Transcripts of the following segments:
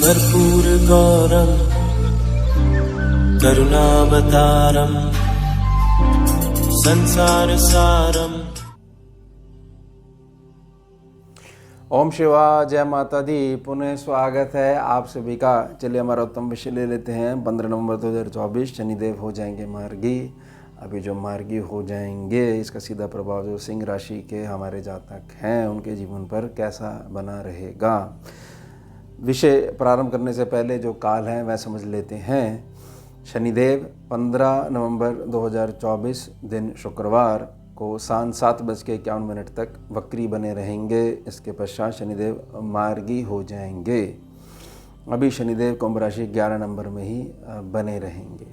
कर्पूरगौरं करुणावतारं संसारसारम्। ओम शिवा, जय माता दी। पुनः स्वागत है आप सभी का। चलिए हमारा उत्तम विषय ले लेते हैं। 15 नवंबर 2024 शनिदेव हो जाएंगे मार्गी। अभी जो मार्गी हो जाएंगे इसका सीधा प्रभाव जो सिंह राशि के हमारे जातक हैं उनके जीवन पर कैसा बना रहेगा। विषय प्रारंभ करने से पहले जो काल है वह समझ लेते हैं। शनिदेव 15 नवंबर 2024 दिन शुक्रवार को शाम 7:51 तक वक्री बने रहेंगे। इसके पश्चात शनिदेव मार्गी हो जाएंगे। अभी शनिदेव कुंभ राशि 11 नंबर में ही बने रहेंगे।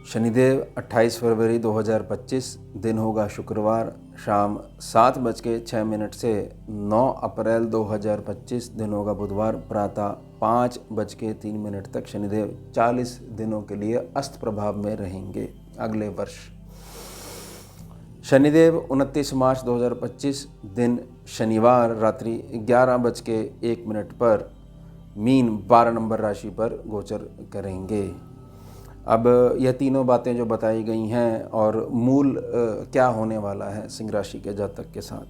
शनिदेव 28 फरवरी 2025 दिन होगा शुक्रवार शाम 7:06 से 9 अप्रैल 2025 दिन होगा बुधवार प्रातः 5:03 तक शनिदेव 40 दिनों के लिए अस्त प्रभाव में रहेंगे अगले वर्ष। शनिदेव 29 मार्च 2025 दिन शनिवार रात्रि 11:01 पर मीन 12 नंबर राशि पर गोचर करेंगे। अब यह तीनों बातें जो बताई गई हैं और मूल क्या होने वाला है सिंह राशि के जातक के साथ,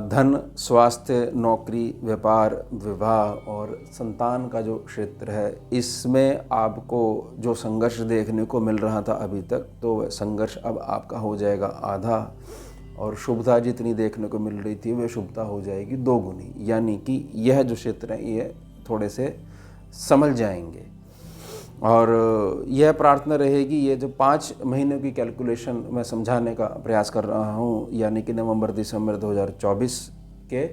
धन, स्वास्थ्य, नौकरी, व्यापार, विवाह और संतान का जो क्षेत्र है, इसमें आपको जो संघर्ष देखने को मिल रहा था अभी तक, तो वह संघर्ष अब आपका हो जाएगा आधा और शुभता जितनी देखने को मिल रही थी वह शुभता हो जाएगी 2 गुनी। यानी कि यह जो क्षेत्र है ये थोड़े से संभल जाएंगे। और यह प्रार्थना रहेगी, ये जो 5 महीनों की कैलकुलेशन मैं समझाने का प्रयास कर रहा हूँ, यानी कि नवंबर दिसंबर 2024 के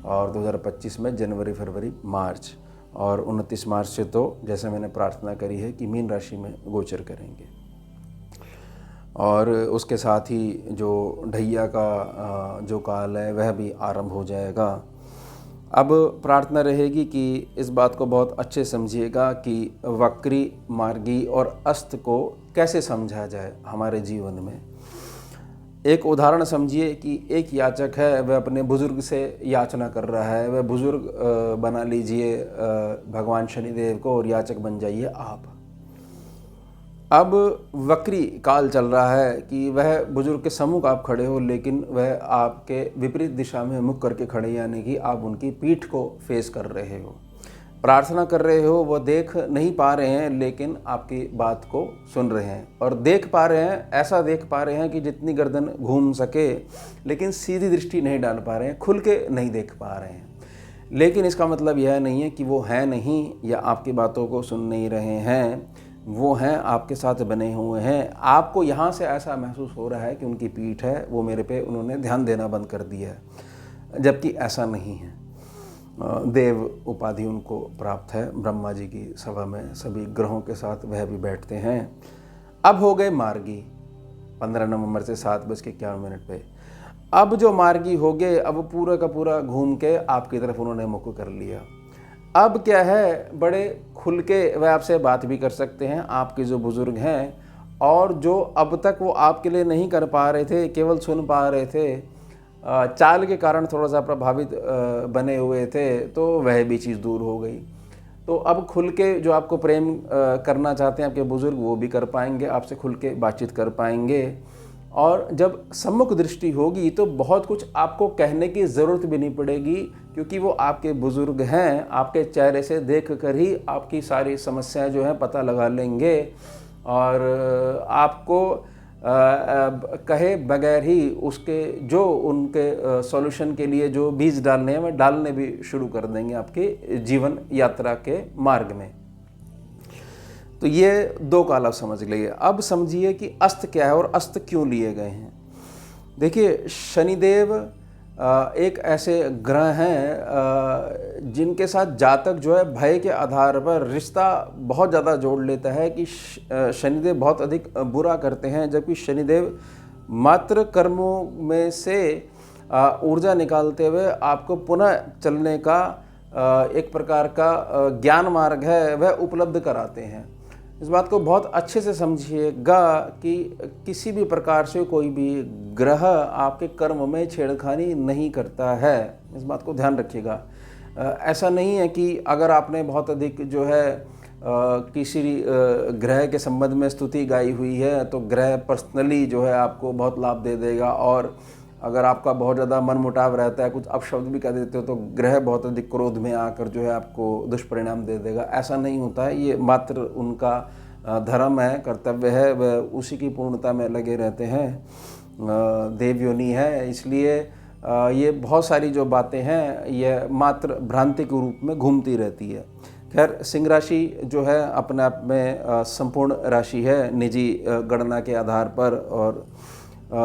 और 2025 में जनवरी फरवरी मार्च और 29 मार्च से तो जैसे मैंने प्रार्थना करी है कि मीन राशि में गोचर करेंगे। और उसके साथ ही जो ढैया का जो काल है वह भी आरंभ हो जाएगा। अब प्रार्थना रहेगी कि इस बात को बहुत अच्छे समझिएगा कि वक्री, मार्गी और अस्त को कैसे समझा जाए हमारे जीवन में। एक उदाहरण समझिए कि एक याचक है, वह अपने बुजुर्ग से याचना कर रहा है। वह बुजुर्ग बना लीजिए भगवान शनिदेव को और याचक बन जाइए आप। अब वक्री काल चल रहा है कि वह बुजुर्ग के सम्मुख आप खड़े हो लेकिन वह आपके विपरीत दिशा में मुख करके खड़े, यानी कि आप उनकी पीठ को फेस कर रहे हो। प्रार्थना कर रहे हो, वो देख नहीं पा रहे हैं लेकिन आपकी बात को सुन रहे हैं और देख पा रहे हैं, ऐसा देख पा रहे हैं कि जितनी गर्दन घूम सके, लेकिन सीधी दृष्टि नहीं डाल पा रहे हैं, खुल के नहीं देख पा रहे हैं। लेकिन इसका मतलब यह नहीं है कि वो हैं नहीं या आपकी बातों को सुन नहीं रहे हैं, वो हैं, आपके साथ बने हुए हैं। आपको यहाँ से ऐसा महसूस हो रहा है कि उनकी पीठ है, वो मेरे पे उन्होंने ध्यान देना बंद कर दिया है, जबकि ऐसा नहीं है। देव उपाधि उनको प्राप्त है। ब्रह्मा जी की सभा में सभी ग्रहों के साथ वह भी बैठते हैं। अब हो गए मार्गी 15 नवंबर से 7:51 पे। अब जो मार्गी हो गए, अब पूरा का पूरा घूम के आपकी तरफ उन्होंने मुख कर लिया। अब क्या है, बड़े खुल के वह आपसे बात भी कर सकते हैं, आपके जो बुजुर्ग हैं, और जो अब तक वो आपके लिए नहीं कर पा रहे थे, केवल सुन पा रहे थे, चाल के कारण थोड़ा सा प्रभावित बने हुए थे, तो वह भी चीज़ दूर हो गई। तो अब खुल के जो आपको प्रेम करना चाहते हैं आपके बुजुर्ग, वो भी कर पाएंगे, आपसे खुल के बातचीत कर पाएंगे। और जब सम्मुख दृष्टि होगी तो बहुत कुछ आपको कहने की ज़रूरत भी नहीं पड़ेगी, क्योंकि वो आपके बुजुर्ग हैं। आपके चेहरे से देख कर ही आपकी सारी समस्याएं जो हैं पता लगा लेंगे और आपको कहे बगैर ही उसके जो उनके सॉल्यूशन के लिए जो बीज डालने हैं वह डालने भी शुरू कर देंगे आपके जीवन यात्रा के मार्ग में। तो ये 2 काल आप समझ लीजिए। अब समझिए कि अस्त क्या है और अस्त क्यों लिए गए हैं। देखिए, शनिदेव एक ऐसे ग्रह हैं जिनके साथ जातक जो है भय के आधार पर रिश्ता बहुत ज़्यादा जोड़ लेता है कि शनिदेव बहुत अधिक बुरा करते हैं, जबकि शनिदेव मात्र कर्मों में से ऊर्जा निकालते हुए आपको पुनः चलने का एक प्रकार का ज्ञान मार्ग है वह उपलब्ध कराते हैं। इस बात को बहुत अच्छे से समझिएगा कि किसी भी प्रकार से कोई भी ग्रह आपके कर्म में छेड़खानी नहीं करता है। इस बात को ध्यान रखिएगा। ऐसा नहीं है कि अगर आपने बहुत अधिक जो है किसी ग्रह के संबंध में स्तुति गाई हुई है तो ग्रह पर्सनली जो है आपको बहुत लाभ दे देगा, और अगर आपका बहुत ज़्यादा मन मुटाव रहता है, कुछ अपशब्द भी कह देते हो, तो ग्रह बहुत अधिक क्रोध में आकर जो है आपको दुष्परिणाम दे देगा। ऐसा नहीं होता है, ये मात्र उनका धर्म है, कर्तव्य है, वह उसी की पूर्णता में लगे रहते हैं। देव योनि है, इसलिए ये बहुत सारी जो बातें हैं ये मात्र भ्रांति के रूप में घूमती रहती है। खैर, सिंह राशि जो है अपने आप में संपूर्ण राशि है, निजी गणना के आधार पर और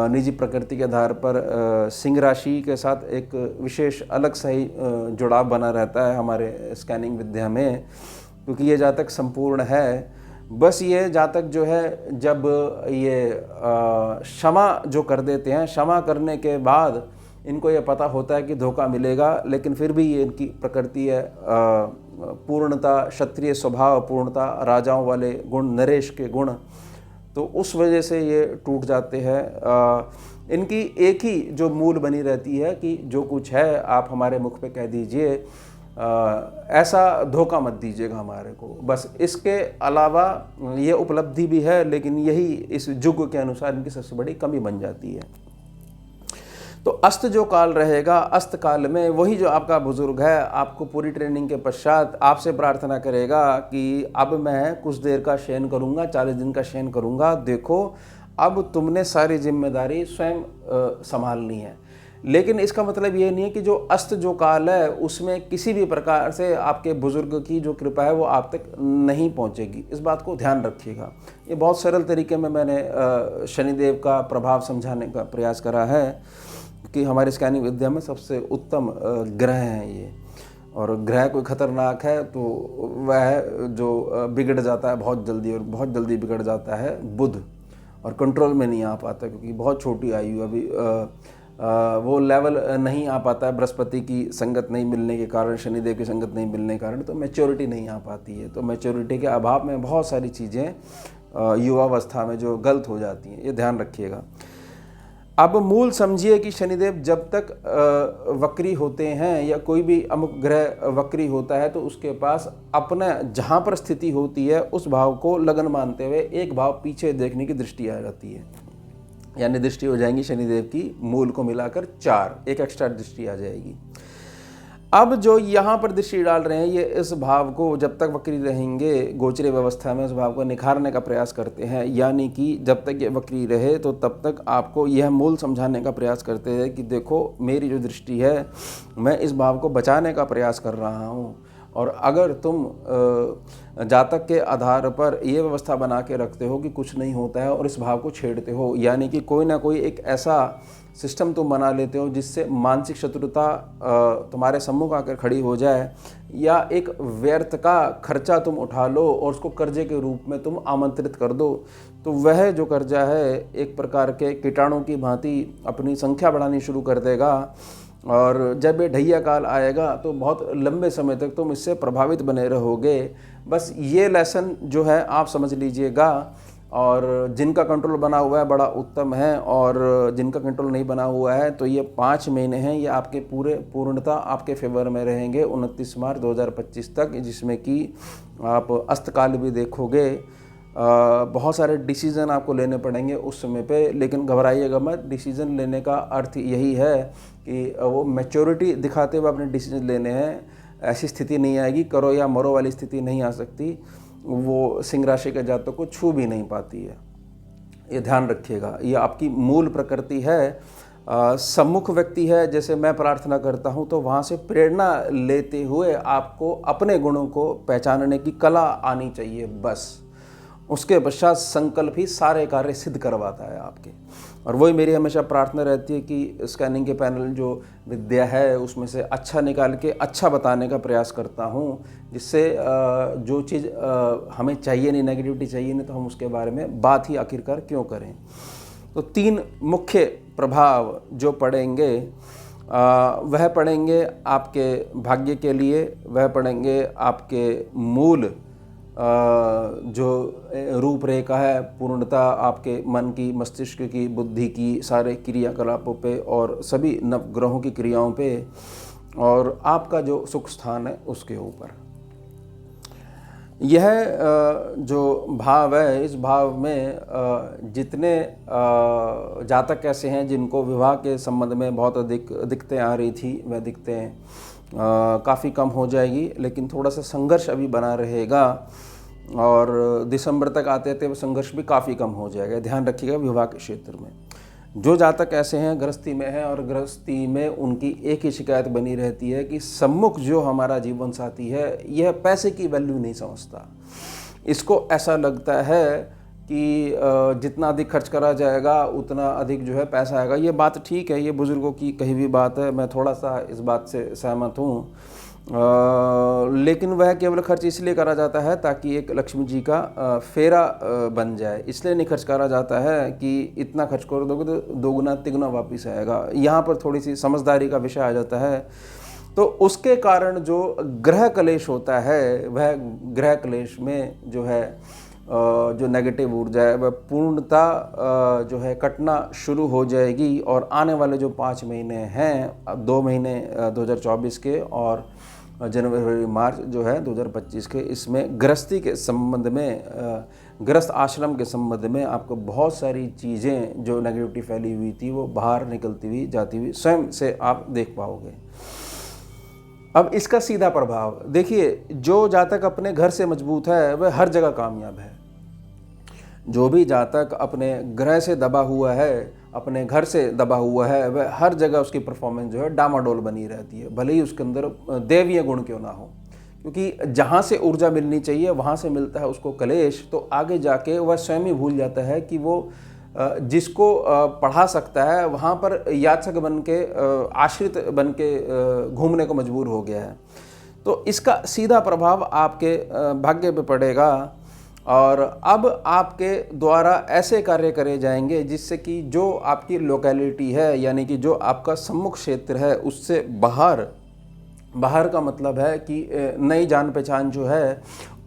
निजी प्रकृति के आधार पर सिंह राशि के साथ एक विशेष अलग सही जुड़ाव बना रहता है हमारे स्कैनिंग विद्या में, क्योंकि ये जातक संपूर्ण है। बस ये जातक जो है जब ये क्षमा जो कर देते हैं, क्षमा करने के बाद इनको ये पता होता है कि धोखा मिलेगा, लेकिन फिर भी ये इनकी प्रकृति है पूर्णता, क्षत्रिय स्वभाव, पूर्णता, राजाओं वाले गुण, नरेश के गुण, तो उस वजह से ये टूट जाते हैं। इनकी एक ही जो मूल बनी रहती है कि जो कुछ है आप हमारे मुख पे कह दीजिए, ऐसा धोखा मत दीजिएगा हमारे को। बस इसके अलावा ये उपलब्धि भी है, लेकिन यही इस युग के अनुसार इनकी सबसे बड़ी कमी बन जाती है। तो अस्त जो काल रहेगा, अस्त काल में वही जो आपका बुजुर्ग है आपको पूरी ट्रेनिंग के पश्चात आपसे प्रार्थना करेगा कि अब मैं कुछ देर का शयन करूंगा, 40 दिन का शयन करूंगा, देखो अब तुमने सारी जिम्मेदारी स्वयं संभालनी है। लेकिन इसका मतलब ये नहीं है कि जो अस्त जो काल है उसमें किसी भी प्रकार से आपके बुजुर्ग की जो कृपा है वो आप तक नहीं पहुंचेगी। इस बात को ध्यान रखिएगा। ये बहुत सरल तरीके में मैंने शनिदेव का प्रभाव समझाने का प्रयास करा है कि हमारी स्कैनिंग विद्या में सबसे उत्तम ग्रह हैं ये, और ग्रह कोई खतरनाक है तो वह जो बिगड़ जाता है बहुत जल्दी, और बहुत जल्दी बिगड़ जाता है बुध, और कंट्रोल में नहीं आ पाता क्योंकि बहुत छोटी आयु अभी वो लेवल नहीं आ पाता है। बृहस्पति की संगत नहीं मिलने के कारण, शनिदेव की संगत नहीं मिलने के कारण तो मैच्योरिटी नहीं आ पाती है। तो मैच्योरिटी के अभाव में बहुत सारी चीज़ें युवावस्था में जो गलत हो जाती हैं, ये ध्यान रखिएगा। अब मूल समझिए कि शनिदेव जब तक वक्री होते हैं या कोई भी अमुक ग्रह वक्री होता है तो उसके पास अपना जहाँ पर स्थिति होती है उस भाव को लगन मानते हुए एक भाव पीछे देखने की दृष्टि आ जाती है, यानी दृष्टि हो जाएंगी शनिदेव की मूल को मिलाकर 4, एक एक्स्ट्रा दृष्टि आ जाएगी। अब जो यहाँ पर दृष्टि डाल रहे हैं ये इस भाव को जब तक वक्री रहेंगे गोचरी व्यवस्था में उस भाव को निखारने का प्रयास करते हैं, यानी कि जब तक ये वक्री रहे तो तब तक आपको यह मूल समझाने का प्रयास करते हैं कि देखो मेरी जो दृष्टि है मैं इस भाव को बचाने का प्रयास कर रहा हूँ, और अगर तुम जातक के आधार पर ये व्यवस्था बना के रखते हो कि कुछ नहीं होता है और इस भाव को छेड़ते हो, यानी कि कोई ना कोई एक ऐसा सिस्टम तुम बना लेते हो जिससे मानसिक शत्रुता तुम्हारे सम्मुख आकर खड़ी हो जाए, या एक व्यर्थ का खर्चा तुम उठा लो और उसको कर्जे के रूप में तुम आमंत्रित कर दो, तो वह जो कर्जा है एक प्रकार के कीटाणु की भांति अपनी संख्या बढ़ानी शुरू कर देगा, और जब ये ढैया काल आएगा तो बहुत लंबे समय तक तुम इससे प्रभावित बने रहोगे। बस ये लेसन जो है आप समझ लीजिएगा, और जिनका कंट्रोल बना हुआ है बड़ा उत्तम है, और जिनका कंट्रोल नहीं बना हुआ है तो ये 5 महीने हैं, ये आपके पूर्णता आपके फेवर में रहेंगे 29 मार्च 2025 तक, जिसमें कि आप अस्तकाल भी देखोगे। बहुत सारे डिसीज़न आपको लेने पड़ेंगे उस समय पे, लेकिन घबराइएगा मत। डिसीज़न लेने का अर्थ यही है कि वो मैच्योरिटी दिखाते हुए अपने डिसीजन लेने हैं। ऐसी स्थिति नहीं आएगी, करो या मरो वाली स्थिति नहीं आ सकती, वो सिंह राशि के जातक को छू भी नहीं पाती है, ये ध्यान रखिएगा। ये आपकी मूल प्रकृति है। सम्मुख व्यक्ति है, जैसे मैं प्रार्थना करता हूँ तो वहाँ से प्रेरणा लेते हुए आपको अपने गुणों को पहचानने की कला आनी चाहिए, बस उसके पश्चात संकल्प ही सारे कार्य सिद्ध करवाता है आपके। और वही मेरी हमेशा प्रार्थना रहती है कि स्कैनिंग के पैनल जो विद्या है उसमें से अच्छा निकाल के अच्छा बताने का प्रयास करता हूँ, जिससे जो चीज़ हमें चाहिए नहीं, नेगेटिविटी चाहिए नहीं, तो हम उसके बारे में बात ही आखिरकार क्यों करें। तो 3 मुख्य प्रभाव जो पड़ेंगे वह पड़ेंगे आपके भाग्य के लिए, वह पड़ेंगे आपके मूल जो रूपरेखा है, पूर्णता आपके मन की, मस्तिष्क की, बुद्धि की, सारे क्रियाकलापों पे और सभी नवग्रहों की क्रियाओं पे, और आपका जो सुख स्थान है उसके ऊपर। यह जो भाव है, इस भाव में जितने जातक ऐसे हैं जिनको विवाह के संबंध में बहुत अधिक दिक्कतें आ रही थी, वह दिक्कतें काफ़ी कम हो जाएगी, लेकिन थोड़ा सा संघर्ष अभी बना रहेगा और दिसंबर तक आते आते वो संघर्ष भी काफ़ी कम हो जाएगा। ध्यान रखिएगा विवाह के क्षेत्र में। जो जातक ऐसे हैं गृहस्थी में हैं और गृहस्थी में उनकी एक ही शिकायत बनी रहती है कि सम्मुख जो हमारा जीवन साथी है यह पैसे की वैल्यू नहीं समझता। इसको ऐसा लगता है कि जितना अधिक खर्च करा जाएगा उतना अधिक जो है पैसा आएगा। ये बात ठीक है, ये बुज़ुर्गों की कही हुई बात है, मैं थोड़ा सा इस बात से सहमत हूँ। लेकिन वह केवल खर्च इसलिए करा जाता है ताकि एक लक्ष्मी जी का फेरा बन जाए। इसलिए नहीं खर्च करा जाता है कि इतना खर्च कर दोगे तो दोगुना तिगुना वापस आएगा। यहाँ पर थोड़ी सी समझदारी का विषय आ जाता है। तो उसके कारण जो ग्रह क्लेश होता है, वह ग्रह क्लेश में जो है जो नेगेटिव ऊर्जा है वह पूर्णतः जो है कटना शुरू हो जाएगी। और आने वाले जो 5 महीने हैं, 2 महीने 2024 के और जनवरी फरवरी मार्च जो है 2025 के, इसमें गृहस्थी के संबंध में, गृहस्थ आश्रम के संबंध में आपको बहुत सारी चीज़ें जो नेगेटिविटी फैली हुई थी वो बाहर निकलती हुई जाती हुई स्वयं से आप देख पाओगे। अब इसका सीधा प्रभाव देखिए, जो जातक अपने घर से मजबूत है वह हर जगह कामयाब है। जो भी जातक अपने ग्रह से दबा हुआ है, अपने घर से दबा हुआ है, वह हर जगह उसकी परफॉर्मेंस जो है डामाडोल बनी रहती है, भले ही उसके अंदर दैवीय गुण क्यों ना हो। क्योंकि जहाँ से ऊर्जा मिलनी चाहिए वहाँ से मिलता है उसको कलेश, तो आगे जाके वह स्वयं ही भूल जाता है कि वो जिसको पढ़ा सकता है वहाँ पर याचक बन के, आश्रित बन के घूमने को मजबूर हो गया है। तो इसका सीधा प्रभाव आपके भाग्य पे पड़ेगा और अब आपके द्वारा ऐसे कार्य करे जाएंगे जिससे कि जो आपकी लोकेलिटी है, यानी कि जो आपका सम्मुख क्षेत्र है, उससे बाहर का मतलब है कि नई जान पहचान जो है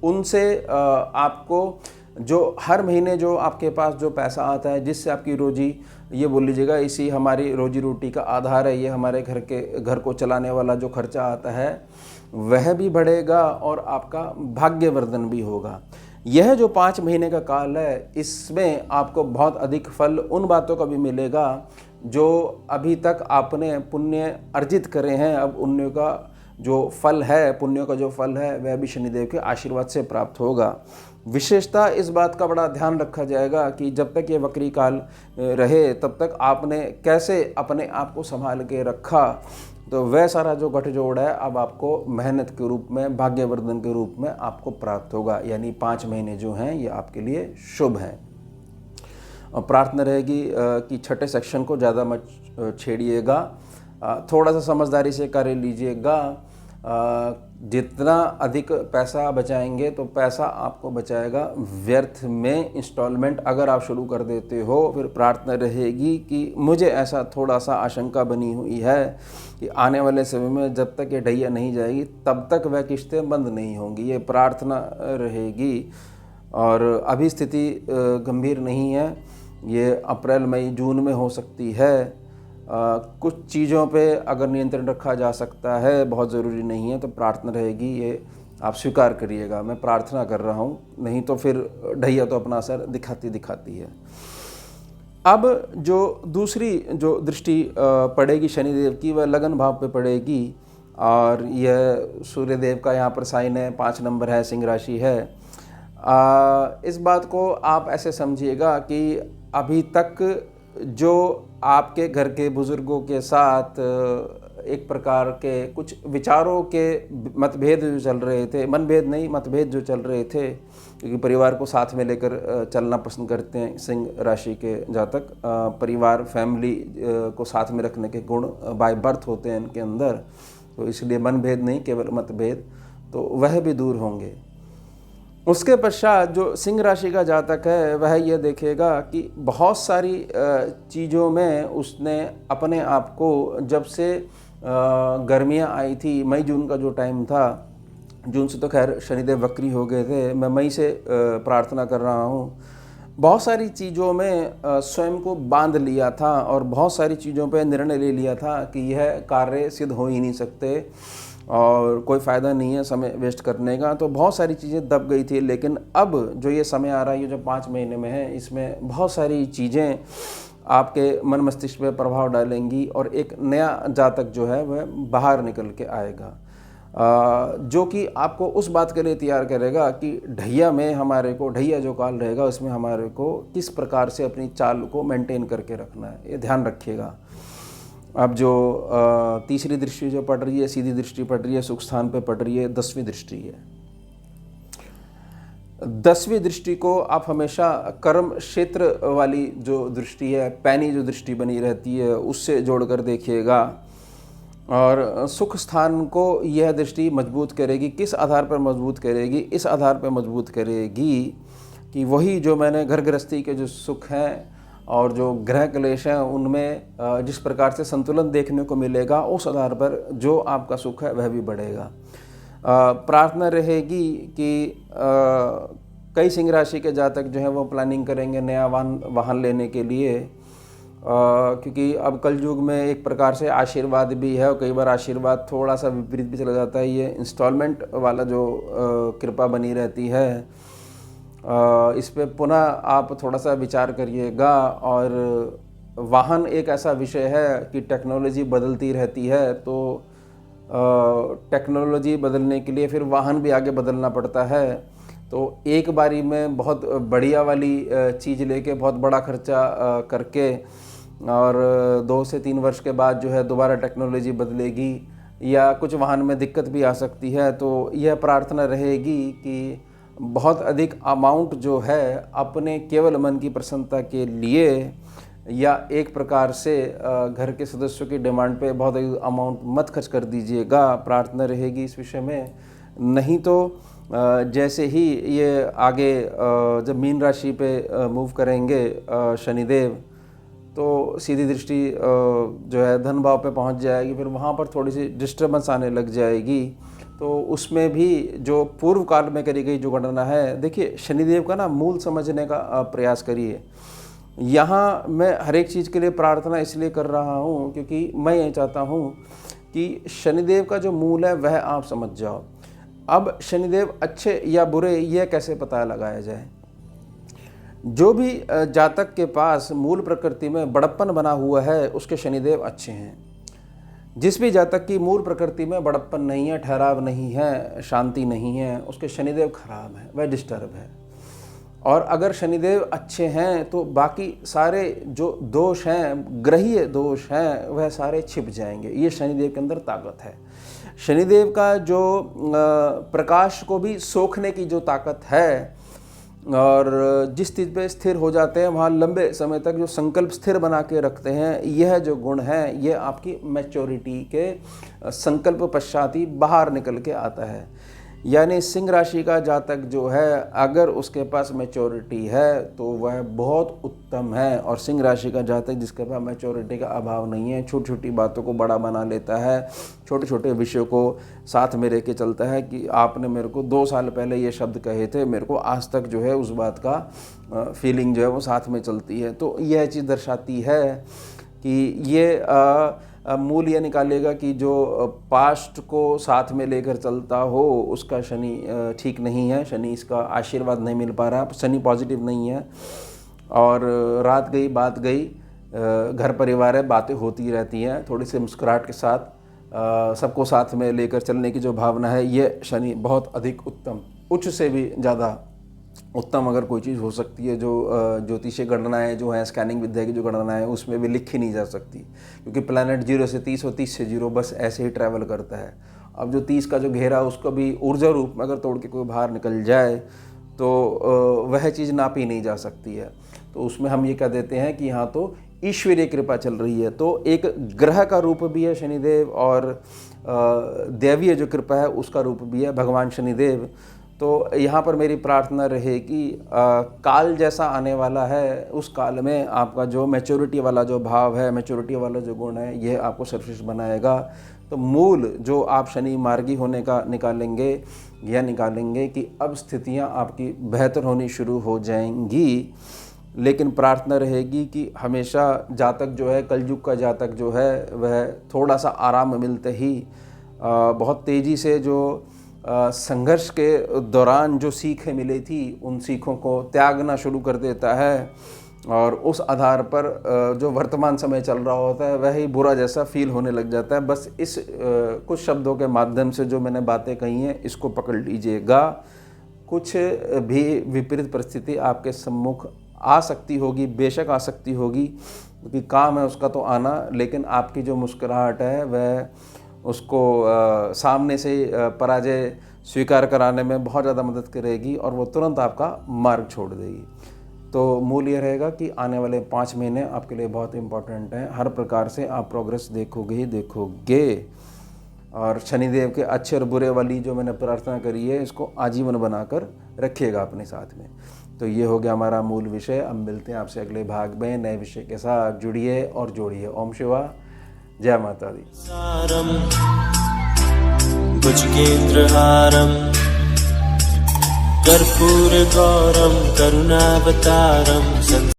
उनसे आपको जो हर महीने जो आपके पास जो पैसा आता है, जिससे आपकी रोजी, ये बोल लीजिएगा इसी हमारी रोजी रोटी का आधार है, ये हमारे घर को चलाने वाला जो खर्चा आता है वह भी बढ़ेगा और आपका भाग्यवर्धन भी होगा। यह जो 5 महीने का काल है, इसमें आपको बहुत अधिक फल उन बातों का भी मिलेगा जो अभी तक आपने पुण्य अर्जित करे हैं। अब उन्हीं का जो फल है, पुण्यों का जो फल है, वह भी शनिदेव के आशीर्वाद से प्राप्त होगा। विशेषता इस बात का बड़ा ध्यान रखा जाएगा कि जब तक ये वक्री काल रहे तब तक आपने कैसे अपने आप को संभाल के रखा, तो वह सारा जो गठजोड़ है अब आपको मेहनत के रूप में, भाग्यवर्धन के रूप में आपको प्राप्त होगा। यानी 5 महीने जो हैं ये आपके लिए शुभ हैं। और प्रार्थना रहेगी कि छठे सेक्शन को ज़्यादा मत छेड़िएगा, थोड़ा सा समझदारी से कार्य लीजिएगा। जितना अधिक पैसा बचाएंगे तो पैसा आपको बचाएगा व्यर्थ में। इंस्टॉलमेंट अगर आप शुरू कर देते हो, फिर प्रार्थना रहेगी कि मुझे ऐसा थोड़ा सा आशंका बनी हुई है कि आने वाले समय में जब तक ये ढैया नहीं जाएगी तब तक वह किस्तें बंद नहीं होंगी। ये प्रार्थना रहेगी। और अभी स्थिति गंभीर नहीं है, ये अप्रैल मई जून में हो सकती है। कुछ चीज़ों पे अगर नियंत्रण रखा जा सकता है, बहुत ज़रूरी नहीं है, तो प्रार्थना रहेगी, ये आप स्वीकार करिएगा। मैं प्रार्थना कर रहा हूँ, नहीं तो फिर ढैया तो अपना असर दिखाती है। अब जो दूसरी जो दृष्टि पड़ेगी शनिदेव की, वह लगन भाव पे पड़ेगी और यह सूर्यदेव का यहाँ पर साइन है, 5 नंबर है, सिंह राशि है। इस बात को आप ऐसे समझिएगा कि अभी तक जो आपके घर के बुज़ुर्गों के साथ एक प्रकार के कुछ विचारों के मतभेद जो चल रहे थे, मनभेद नहीं, मतभेद जो चल रहे थे, क्योंकि परिवार को साथ में लेकर चलना पसंद करते हैं सिंह राशि के जातक। परिवार, फैमिली को साथ में रखने के गुण बाय बर्थ होते हैं इनके अंदर, तो इसलिए मनभेद नहीं, केवल मतभेद, तो वह भी दूर होंगे। उसके पश्चात जो सिंह राशि का जातक है वह यह देखेगा कि बहुत सारी चीज़ों में उसने अपने आप को, जब से गर्मियाँ आई थी, मई जून का जो टाइम था, जून से तो खैर शनिदेव वक्री हो गए थे, मैं मई से प्रार्थना कर रहा हूँ, बहुत सारी चीज़ों में स्वयं को बांध लिया था और बहुत सारी चीज़ों पे निर्णय ले लिया था कि यह कार्य सिद्ध हो ही नहीं सकते और कोई फ़ायदा नहीं है समय वेस्ट करने का, तो बहुत सारी चीज़ें दब गई थी। लेकिन अब जो ये समय आ रहा है, ये जो 5 महीने में है, इसमें बहुत सारी चीज़ें आपके मन मस्तिष्क पे प्रभाव डालेंगी और एक नया जातक जो है वह बाहर निकल के आएगा, जो कि आपको उस बात के लिए तैयार करेगा कि ढैया में हमारे को, ढैया जो काल रहेगा उसमें हमारे को किस प्रकार से अपनी चाल को मेंटेन करके रखना है, ये ध्यान रखिएगा। अब जो तीसरी दृष्टि जो पड़ रही है, सीधी दृष्टि पड़ रही है, सुख स्थान पे पड़ रही है, 10वीं दृष्टि है। 10वीं दृष्टि को आप हमेशा कर्म क्षेत्र वाली जो दृष्टि है, पैनी जो दृष्टि बनी रहती है, उससे जोड़कर देखिएगा। और सुख स्थान को यह दृष्टि मजबूत करेगी। किस आधार पर मजबूत करेगी? इस आधार पर मजबूत करेगी कि वही जो मैंने घर गृहस्थी के जो सुख हैं और जो ग्रह क्लेश हैं उनमें जिस प्रकार से संतुलन देखने को मिलेगा, उस आधार पर जो आपका सुख है वह भी बढ़ेगा। प्रार्थना रहेगी कि कई सिंह राशि के जातक जो हैं वो प्लानिंग करेंगे नया वाहन लेने के लिए, क्योंकि अब कलयुग में एक प्रकार से आशीर्वाद भी है और कई बार आशीर्वाद थोड़ा सा विपरीत भी चला जाता है। ये इंस्टॉलमेंट वाला जो कृपा बनी रहती है, इस पे पुनः आप थोड़ा सा विचार करिएगा। और वाहन एक ऐसा विषय है कि टेक्नोलॉजी बदलती रहती है, तो टेक्नोलॉजी बदलने के लिए फिर वाहन भी आगे बदलना पड़ता है। तो एक बारी में बहुत बढ़िया वाली चीज़ लेके बहुत बड़ा खर्चा करके और 2 से 3 वर्ष के बाद जो है दोबारा टेक्नोलॉजी बदलेगी या कुछ वाहन में दिक्कत भी आ सकती है। तो यह प्रार्थना रहेगी कि बहुत अधिक अमाउंट जो है अपने केवल मन की प्रसन्नता के लिए या एक प्रकार से घर के सदस्यों की डिमांड पे बहुत अधिक अमाउंट मत खर्च कर दीजिएगा। प्रार्थना रहेगी इस विषय में। नहीं तो जैसे ही ये आगे जब मीन राशि पे मूव करेंगे शनिदेव, तो सीधी दृष्टि जो है धन भाव पे पहुंच जाएगी, फिर वहाँ पर थोड़ी सी डिस्टर्बेंस आने लग जाएगी। तो उसमें भी जो पूर्व काल में करी गई जो गणना है, देखिए शनिदेव का ना मूल समझने का प्रयास करिए। यहाँ मैं हर एक चीज़ के लिए प्रार्थना इसलिए कर रहा हूँ क्योंकि मैं ये चाहता हूँ कि शनिदेव का जो मूल है वह आप समझ जाओ। अब शनिदेव अच्छे या बुरे यह कैसे पता लगाया जाए? जो भी जातक के पास मूल प्रकृति में बड़प्पन बना हुआ है उसके शनिदेव अच्छे हैं। जिस भी जातक की मूल प्रकृति में बड़प्पन नहीं है, ठहराव नहीं है, शांति नहीं है, उसके शनिदेव खराब है, वह डिस्टर्ब है। और अगर शनिदेव अच्छे हैं तो बाकी सारे जो दोष हैं, ग्रहीय दोष हैं, वह सारे छिप जाएंगे। ये शनिदेव के अंदर ताकत है। शनिदेव का जो प्रकाश को भी सोखने की जो ताकत है और जिस चीज़ पे स्थिर हो जाते हैं वहाँ लंबे समय तक जो संकल्प स्थिर बना के रखते हैं, यह जो गुण है ये आपकी मैच्योरिटी के संकल्प पश्चात ही बाहर निकल के आता है। यानी सिंह राशि का जातक जो है अगर उसके पास मैच्योरिटी है तो वह बहुत उत्तम है। और सिंह राशि का जातक जिसके पास मैच्योरिटी का अभाव नहीं है, छोटी छोटी बातों को बड़ा बना लेता है, छोटे छोटे विषयों को साथ में रह के चलता है कि आपने मेरे को 2 साल पहले ये शब्द कहे थे, मेरे को आज तक जो है उस बात का फीलिंग जो है वो साथ में चलती है। तो यह चीज़ दर्शाती है कि ये मूल ये निकालेगा कि जो पास्ट को साथ में लेकर चलता हो उसका शनि ठीक नहीं है, शनि इसका आशीर्वाद नहीं मिल पा रहा, शनि पॉजिटिव नहीं है। और रात गई बात गई, घर परिवार है, बातें होती रहती हैं, थोड़ी सी मुस्कुराहट के साथ सबको साथ में लेकर चलने की जो भावना है, ये शनि बहुत अधिक उत्तम, उच्च से भी ज़्यादा उत्तम अगर कोई चीज़ हो सकती है। जो ज्योतिषीय गणनाएं जो हैं, स्कैनिंग विद्या की जो गणनाएं हैं, उसमें भी लिखी नहीं जा सकती, क्योंकि प्लैनेट 0 से 30 और 30 से 0 बस ऐसे ही ट्रैवल करता है। अब जो 30 का जो घेरा उसको भी ऊर्जा रूप में अगर तोड़ के कोई बाहर निकल जाए तो वह चीज़ नापी नहीं जा सकती है। तो उसमें हम ये कह देते हैं कि यहाँ तो ईश्वरीय कृपा चल रही है। तो एक ग्रह का रूप भी है शनिदेव और दैवीय जो कृपा है उसका रूप भी है भगवान शनिदेव। तो यहाँ पर मेरी प्रार्थना रहेगी काल जैसा आने वाला है, उस काल में आपका जो मैच्योरिटी वाला जो भाव है, मैच्योरिटी वाला जो गुण है, ये आपको सर्वश्रेष्ठ बनाएगा। तो मूल जो आप शनि मार्गी होने का निकालेंगे, यह निकालेंगे कि अब स्थितियाँ आपकी बेहतर होनी शुरू हो जाएंगी। लेकिन प्रार्थना रहेगी कि हमेशा जातक जो है, कलयुग का जातक जो है, वह थोड़ा सा आराम मिलते ही बहुत तेज़ी से जो संघर्ष के दौरान जो सीखें मिली थी उन सीखों को त्यागना शुरू कर देता है, और उस आधार पर जो वर्तमान समय चल रहा होता है वह ही बुरा जैसा फील होने लग जाता है। बस इस कुछ शब्दों के माध्यम से जो मैंने बातें कही हैं इसको पकड़ लीजिएगा। कुछ भी विपरीत परिस्थिति आपके सम्मुख आ सकती होगी, बेशक आ सकती होगी, क्योंकि काम है उसका तो आना, लेकिन आपकी जो मुस्कुराहट है वह उसको सामने से पराजय स्वीकार कराने में बहुत ज़्यादा मदद करेगी और वो तुरंत आपका मार्ग छोड़ देगी। तो मूल ये रहेगा कि आने वाले 5 महीने आपके लिए बहुत इम्पोर्टेंट हैं। हर प्रकार से आप प्रोग्रेस देखोगे ही देखोगे, और शनिदेव के अच्छे और बुरे वाली जो मैंने प्रार्थना करी है इसको आजीवन बनाकर रखिएगा अपने साथ में। तो ये हो गया हमारा मूल विषय। अब मिलते हैं आपसे अगले भाग में नए विषय के साथ। जुड़िए और जोड़िए। ओम शिवा, जय माता दी। सारं भुजगेन्द्रहारं कर्पूरगौरं करुणावतारं